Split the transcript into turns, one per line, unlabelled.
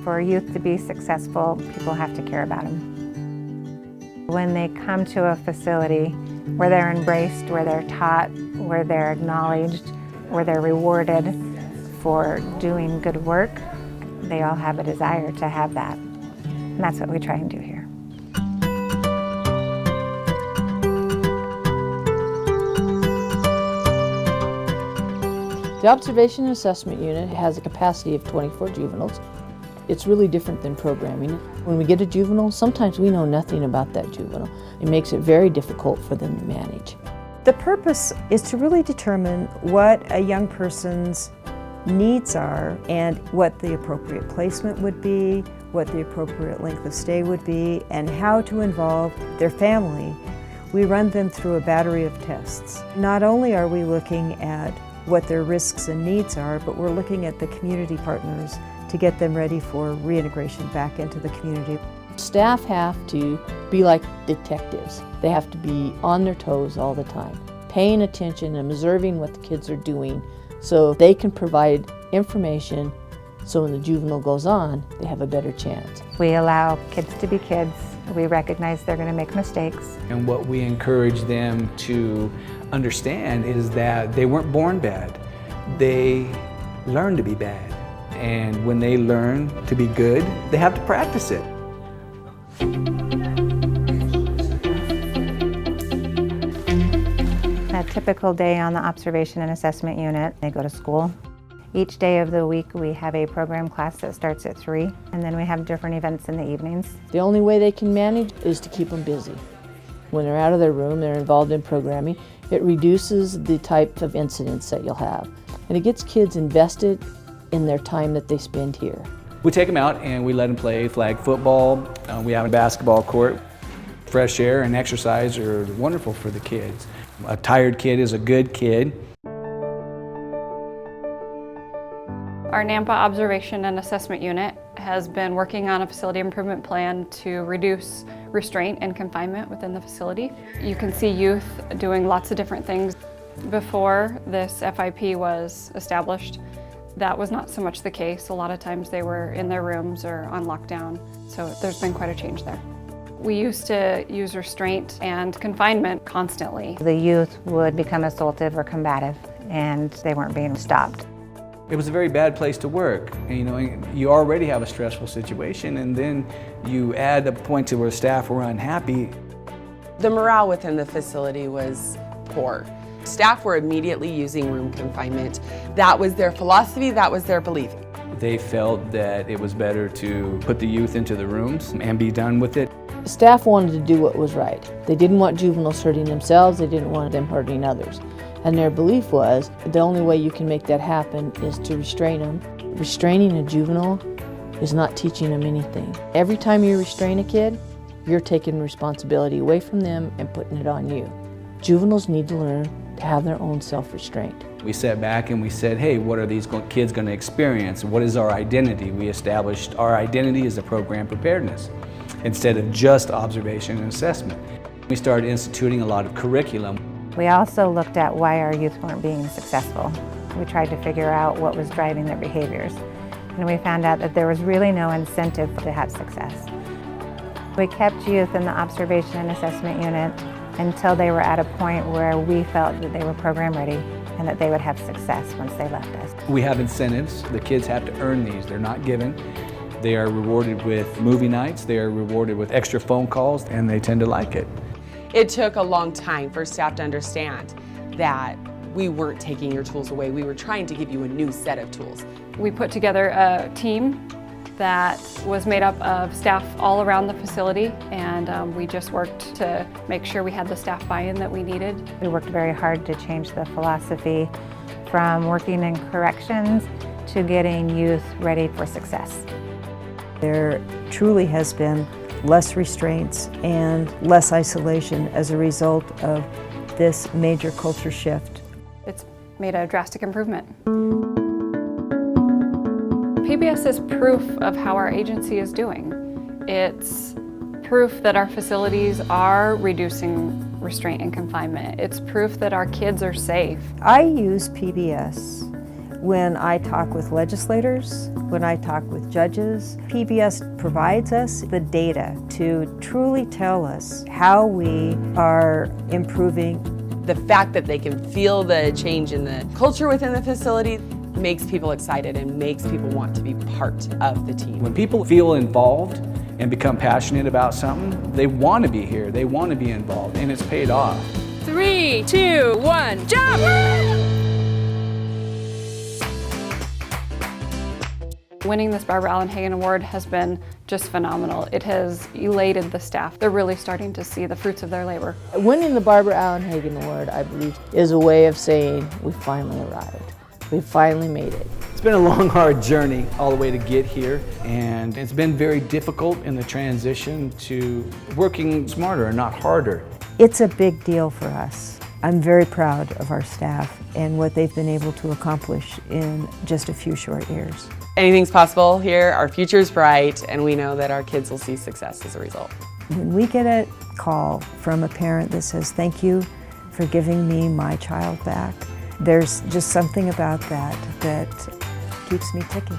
For youth to be successful, people have to care about them. When they come to a facility where they're embraced, where they're taught, where they're acknowledged, where they're rewarded for doing good work, they all have a desire to have that. And that's what we try and do here.
The Observation and Assessment Unit has a capacity of 24 juveniles. It's really different than programming. When we get a juvenile, sometimes we know nothing about that juvenile. It makes it very difficult for them to manage.
The purpose is to really determine what a young person's needs are and what the appropriate placement would be, what the appropriate length of stay would be, and how to involve their family. We run them through a battery of tests. Not only are we looking at what their risks and needs are, but we're looking at the community partners to get them ready for reintegration back into the community.
Staff have to be like detectives. They have to be on their toes all the time, paying attention and observing what the kids are doing so they can provide information so when the juvenile goes on, they have a better chance.
We allow kids to be kids. We recognize they're going to make mistakes.
And what we encourage them to understand is that they weren't born bad. They learn to be bad. And when they learn to be good, they have to practice it.
A typical day on the Observation and Assessment Unit, they go to school. Each day of the week we have a program class that starts at 3, and then we have different events in the evenings.
The only way they can manage is to keep them busy. When they're out of their room, they're involved in programming. It reduces the type of incidents that you'll have, and it gets kids invested in their time that they spend here.
We take them out and we let them play flag football. We have a basketball court. Fresh air and exercise are wonderful for the kids. A tired kid is a good kid.
Our Nampa Observation and Assessment Unit has been working on a facility improvement plan to reduce restraint and confinement within the facility. You can see youth doing lots of different things. Before this FIP was established, that was not so much the case. A lot of times they were in their rooms or on lockdown, so there's been quite a change there. We used to use restraint and confinement constantly.
The youth would become assaultive or combative, and they weren't being stopped.
It was a very bad place to work. You already have a stressful situation, and then you add a point to where staff were unhappy.
The morale within the facility was poor. Staff were immediately using room confinement. That was their philosophy, that was their belief.
They felt that it was better to put the youth into the rooms and be done with it.
Staff wanted to do what was right. They didn't want juveniles hurting themselves, they didn't want them hurting others. And their belief was the only way you can make that happen is to restrain them. Restraining a juvenile is not teaching them anything. Every time you restrain a kid, you're taking responsibility away from them and putting it on you. Juveniles need to learn to have their own self-restraint.
We sat back and we said, hey, what are these kids going to experience? What is our identity? We established our identity as a program preparedness instead of just observation and assessment. We started instituting a lot of curriculum.
We also looked at why our youth weren't being successful. We tried to figure out what was driving their behaviors, and we found out that there was really no incentive to have success. We kept youth in the Observation and Assessment Unit until they were at a point where we felt that they were program ready and that they would have success once they left us.
We have incentives. The kids have to earn these. They're not given. They are rewarded with movie nights, they are rewarded with extra phone calls, and they tend to like it.
It took a long time for staff to understand that we weren't taking your tools away. We were trying to give you a new set of tools.
We put together a team that was made up of staff all around the facility, and we just worked to make sure we had the staff buy-in that we needed.
We worked very hard to change the philosophy from working in corrections to getting youth ready for success.
There truly has been less restraints and less isolation as a result of this major culture shift.
It's made a drastic improvement. PbS is proof of how our agency is doing. It's proof that our facilities are reducing restraint and confinement. It's proof that our kids are safe.
I use PbS When I talk with legislators, when I talk with judges, PbS provides us the data to truly tell us how we are improving.
The fact that they can feel the change in the culture within the facility makes people excited and makes people want to be part of the team.
When people feel involved and become passionate about something, they want to be here, they want to be involved, and it's paid off.
3, 2, 1, jump!
Winning this Barbara Allen Hagen Award has been just phenomenal. It has elated the staff. They're really starting to see the fruits of their labor.
Winning the Barbara Allen Hagen Award, I believe, is a way of saying we finally arrived. We finally made it.
It's been a long, hard journey all the way to get here, and it's been very difficult in the transition to working smarter and not harder.
It's a big deal for us. I'm very proud of our staff and what they've been able to accomplish in just a few short years.
Anything's possible here, our future's bright, and we know that our kids will see success as a result.
When we get a call from a parent that says, "Thank you for giving me my child back," there's just something about that that keeps me ticking.